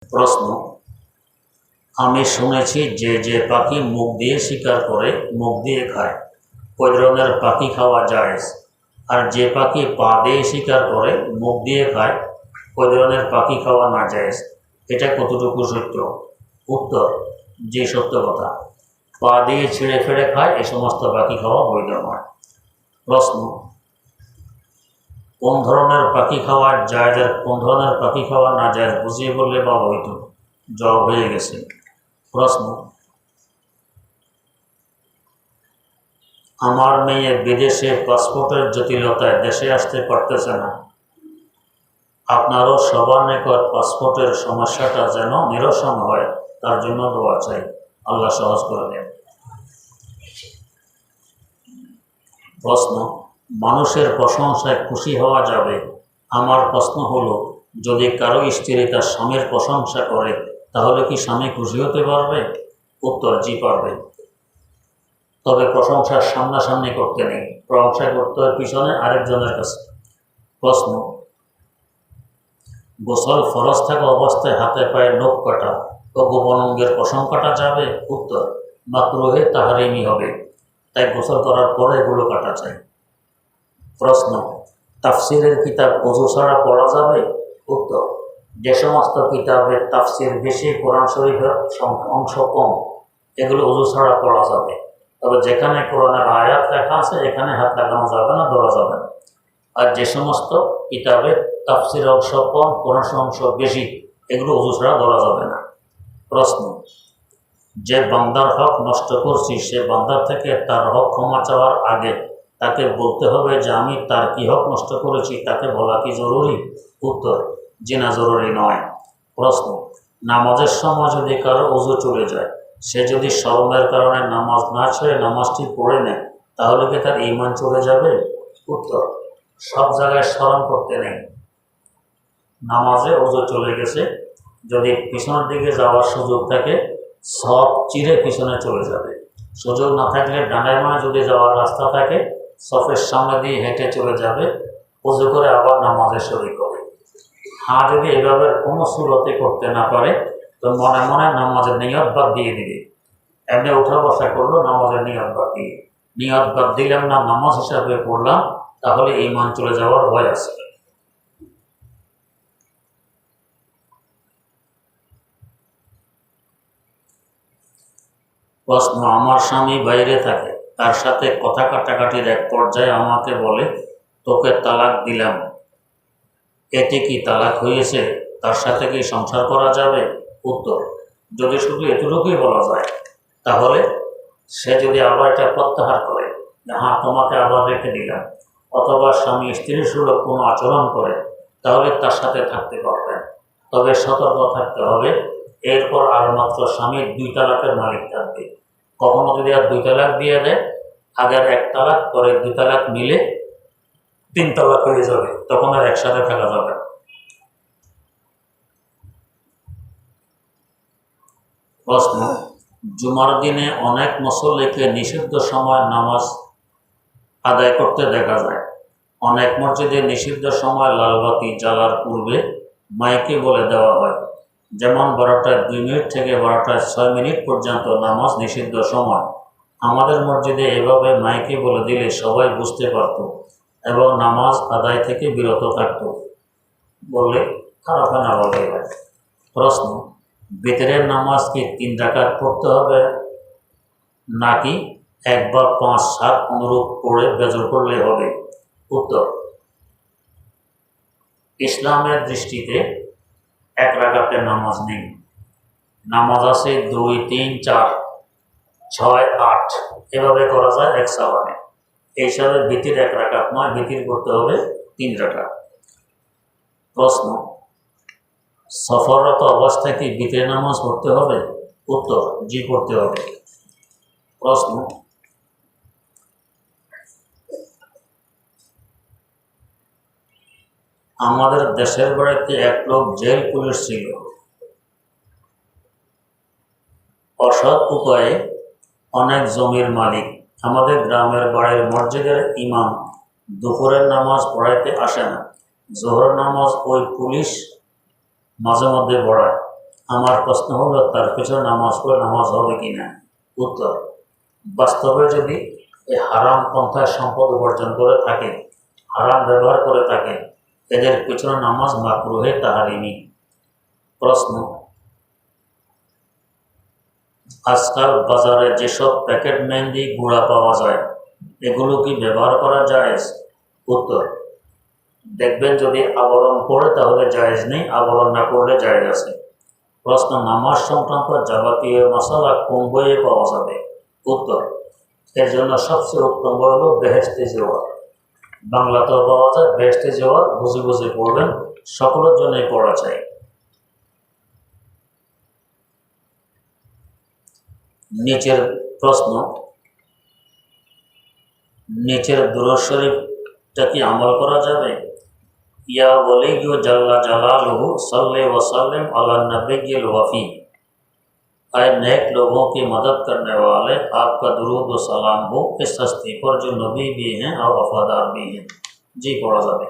প্রশ্ন, আমি শুনেছি যে যে পাখি মুখ দিয়ে শিকার করে মুখ দিয়ে খায়, ওই ধরনের পাখি খাওয়া জায়েজ। আর যে পাখি পা দিয়ে শিকার করে মুখ দিয়ে খায়, ওই ধরনের পাখি খাওয়া না জায়েজ। এটা কতটুকু সত্য? উত্তর, যে সত্য কথা। পা দিয়ে ছিঁড়ে ফেড়ে খায় এই সমস্ত পাখি খাওয়া বৈধ নয়। প্রশ্ন, কোন ধরনের পাখি খাওয়া জায়েজ আর কোন ধরনের পাখি খাওয়া না জায়েজ বুঝিয়ে বললে ভালো হইতো। জবাব হয়ে গেছে। প্রশ্ন, আমার মেয়ে বিদেশে পাসপোর্টের জটিলতায় দেশে আসতে পারতেছে না। আপনারও সবার নিকট পাসপোর্টের সমস্যাটা যেন নিরসন হয়, তার জন্য দোয়া চাই। আল্লাহ সহজ করে দেন। প্রশ্ন, মানুষের প্রশংসায় খুশি হওয়া যাবে। আমার প্রশ্ন হলো, যদি কারো স্ত্রী তার স্বামীর প্রশংসা করে তাহলে কি স্বামী খুশি হতে পারবে? উত্তর, জি পারবে। তবে প্রশংসার সামনাসামনি করতে নেই, প্রশংসা করতে হয় পিছনে আরেকজনের কাছে। প্রশ্ন, গোসল ফরজ থাকা অবস্থায় হাতে পায়ে নখ কাটা ও গোপন অঙ্গের পশম কাটা যাবে? উত্তর, মাকরুহে তাহরিমি হবে, তাই গোসল করার পরে এগুলো কাটা চাই। প্রশ্ন, তাফসিরের কিতাব ওযু ছাড়া পড়া যাবে? উত্তর, যে সমস্ত কিতাবের তাফসির বেশি, কোরআন শরীফের অংশ কম, এগুলো ওযু ছাড়া পড়া যাবে। তবে যেখানে কোরআনের আয়াত লেখা আছে এখানে হাত লাগানো যাবে না, ধরা যাবে না। আর যে সমস্ত কিতাবের তাফসির অংশ কম, কোরআন অংশ বেশি, এগুলো ওযু ছাড়া ধরা যাবে না। প্রশ্ন, যে বান্দার হক নষ্ট করছি সে বান্দার থেকে তার হক ক্ষমা চাওয়ার আগে তাকে বলতে হবে যে আমি তার কি হক নষ্ট করেছি, তাকে বলা কি জরুরি? উত্তর, জি না, জরুরি নয়। প্রশ্ন, নামাজের সময় যদি কারো ওযু চলে যায়, সে যদি শরমের কারণে নামাজ না ছেড়ে নামাজটি পড়ে নেয় তাহলে কি তার ঈমান চলে যাবে? উত্তর, সব জায়গায় শরম করতে নেই। নামাজে ওযু চলে গেছে, যদি পিছনের দিকে যাওয়ার সুযোগ থাকে সব চিরে পিছনে চলে যাবে। সুযোগ না থাকলে ডানের বামে যদি যাওয়ার রাস্তা থাকে সফের সামনে দিয়ে হেঁটে চলে যাবে, ওযু করে আবার নামাজে শরীক হবে। হ্যাঁ, যদি এভাবে কোনো সুরতে করতে না পারে তো মনে মনে নামাজের নিয়ত বাদ দিয়ে দিবে। এমনি উঠা বসা করলো, নামাজের নিয়ত বাদ দিয়ে, নিয়ত বাদ দিলাম না নামাজ হিসাবে পড়লাম, তাহলে ঈমান চলে যাওয়ার ভয় আছে। প্রশ্ন, আমার স্বামী বাইরে থাকে, তার সাথে কথা কাটাকাটির এক পর্যায়ে আমাকে বলে তোকে তালাক দিলাম, এতে কি তালাক হয়েছে? তার সাথে কি সংসার করা যাবে? উত্তর, যদি শুধু এতটুকুই বলা যায় তাহলে সে যদি আবার এটা প্রত্যাহার করে হ্যাঁ তোমাকে আবার রেখে দিলাম, অথবা স্বামী স্ত্রীর সুলভ কোনো আচরণ করে, তাহলে তার সাথে থাকতে পারবেন। তবে সতর্ক থাকতে হবে, এরপর আর মাত্র স্বামীর 2 তালাকের মালিক থাকবে। কখনো যদি আর 2 তালাক দিয়ে দেয়, আগের 1 তালাক পরে 2 তালাক মিলে 3 তালাক হয়ে যাবে, তখন আর একসাথে থাকা যাবে। প্রশ্ন, জুমার দিনে অনেক মুসল্লিকে নিষিদ্ধ সময় নামাজ আদায় করতে দেখা যায়। অনেক মসজিদে নিষিদ্ধ সময় লালবাতি জ্বালার পূর্বে মাইকে বলে দেওয়া হয়, যেমন 12টায় 2 মিনিট থেকে 12টায় 6 মিনিট পর্যন্ত নামাজ নিষিদ্ধ সময়। আমাদের মসজিদে এভাবে মাইকে বলে দিলে সবাই বুঝতে পারত এবং নামাজ আদায় থেকে বিরত থাকত। বললে খারাপ না বলে। প্রশ্ন, বিতরের নামাজ কি 3 রাকাত পড়তে হবে নাকি 1 বা 5, 7 অনুরূপ পড়ে বেজর করলে হবে? উত্তর, ইসলামের দৃষ্টিতে 1 রাকাতের নামাজ নেই। নামাজ আছে 2, 3, 4, 6, 8, এভাবে করা যায় এক সালামে। এই হিসাবে বিতির 1 রাকাত নয়, বিতির করতে হবে 3 রাকাত। প্রশ্ন, সফররত অবস্থায় কি বিতরের নামাজ পড়তে হবে? উত্তর, জি পড়তে হবে। প্রশ্ন, আমাদের দেশের বাড়িতে এক লোক জেল পুলিশ ছিল। অসৎ উপায়ে অনেক জমির মালিক। আমাদের গ্রামের বাড়ির মসজিদের ইমাম দুপুরের নামাজ পড়াইতে আসে না, জোহর নামাজ ওই পুলিশ মাঝে মধ্যে পড়ায়। আমার প্রশ্ন হলো তার পিছনে নামাজ পড়ে নামাজ হবে কি না। উত্তর, বাস্তবে যদি এই হারাম পন্থায় সম্পদ উপার্জন করে থাকে, হারাম ব্যবহার করে থাকে, এদের পিছনে নামাজ মাকরুহে তাহারিমি। প্রশ্ন, আজকাল বাজারে যেসব প্যাকেট মেহেন্দি গুঁড়া পাওয়া যায় এগুলো কি ব্যবহার করা জায়েজ? উত্তর, দেখবেন যদি আবরণ পড়ে তাহলে জায়েজ নেই, আবরণ না পড়লে জায়েজ আছে। প্রশ্ন, নামাজ সংক্রান্ত যাবতীয় মশালা কোন বইয়ে পাওয়া যাবে? উত্তর, এর জন্য সবচেয়ে উত্তম বই হল বেহেশতে জেওয়ার। বাংলাতেও পাওয়া যায়, বেহেশতে জেওয়ার বুঝে বুঝে পড়বেন, সকলের জন্যই পড়া চাই। নিচের প্রশ্ন, নিচের দুরূদ শরীফটা কি আমল করা যাবে? या वली जल्ला जलालुहु सल्ले व सल्लिम अला नबिय्यिल वफ़ी। आए नेक लोगों की मदद करने वाले, आपका दुरूद व सलाम हो इस हस्ती पर जो नबी भी हैं और वफादार भी हैं। जी, पढ़ा जाए।